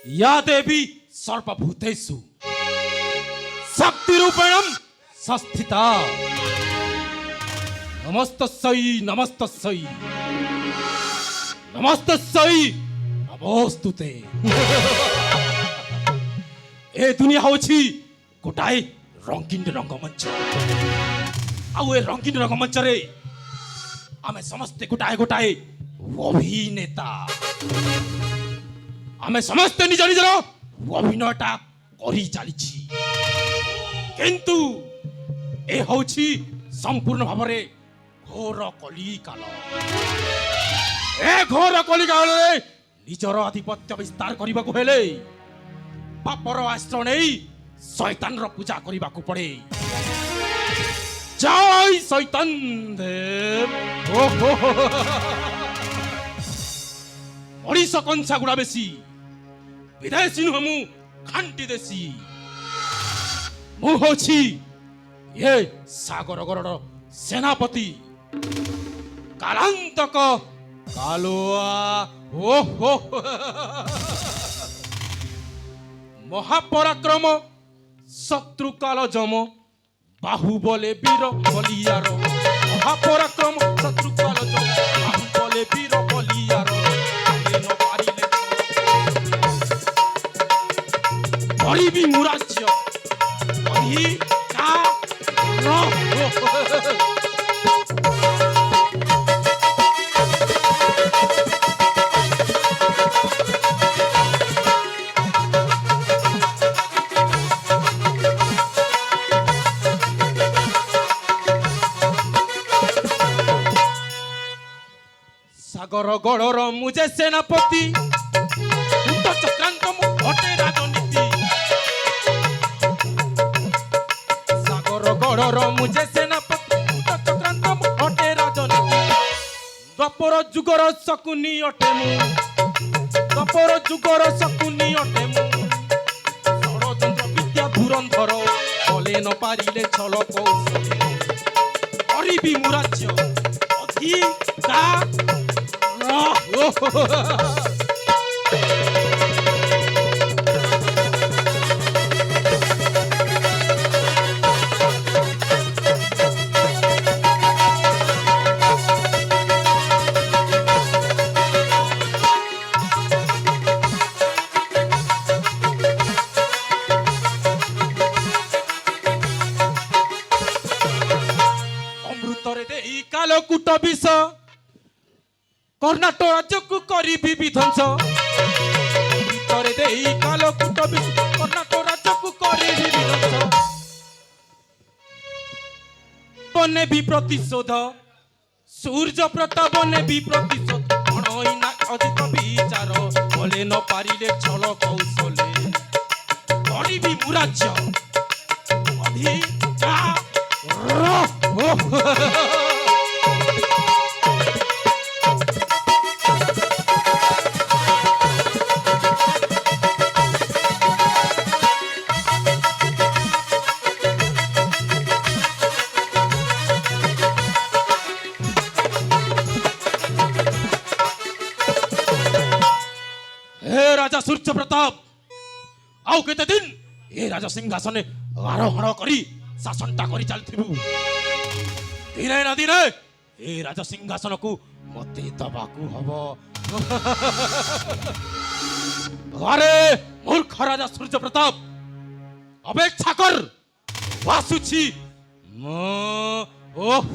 या देवी सर्वभूतेषु शक्तिरूपेण संस्थिता नमस्तस्यै नमस्तस्यै नमस्तस्यै नमोस्तुते। ए दुनिया होछि गोटाए रंगीन रंगमंच आउ ए रंगीन रंगमंच रे आमे समस्ते गोटाए गोटाए अभिनेता आमे समस्ते निज निजर अभिनयटा करी चलीछि किंतु ए होछि संपूर्ण भावरे घोर कलिकाल। ए घोर कलिकाल रे निजर आधिपत्य विस्तार करने को हेले पापर आश्रय नहीं शैतान रो पूजा करने को पड़े। जय शैतान देव। मनीष कंसा गुड़ा बेसी विदेशी नुह मु खांटी देसी मु होछि ये सागर गरड़ सेनापति कालांतक कालुआ। ओहो महापराक्रम शत्रु काल जम बाहुबले वीर बलियार महापराक्रम शत्रु काल जम बाहुबले वीर बलियार गरीबी मुराज्य सागर गड़र मुझे सेनापति चक्रांत हटे राजनीति सागर गड़र मुझे सेनापति चक्रांत हटे राजनीति द्वापर जुगर शकुनी अटे मु द्वापर जुगर शकुनी अटे मु षड़यंत्र विद्या धुरंधर चले न पारिले छल कौशल गरीबी मुराज्य अधिकार। अमृतरे देई काल कुट विष कर्णाटक राज्य को करी विध्वंस भितर देई काल कुट विष कर्णाटक राज्य को करी विध्वंस बने भी प्रतिशोध सूर्य प्रताप बने भी प्रतिशोध अणइना अधिक विचार बोले न पारिले छल कौशले गरीबी मुराज्य अधिकार। राजा सूर्य प्रताप आउ केते दिन ए राजा सिंहासन आरोहण करी शासनटा करी चलथिबु दिने ना दिने ए राजा सिंहासन को मते दबाकू हबो। अरे मूर्ख राजा सूर्य प्रताप अपेक्षा कर वासुची। ओह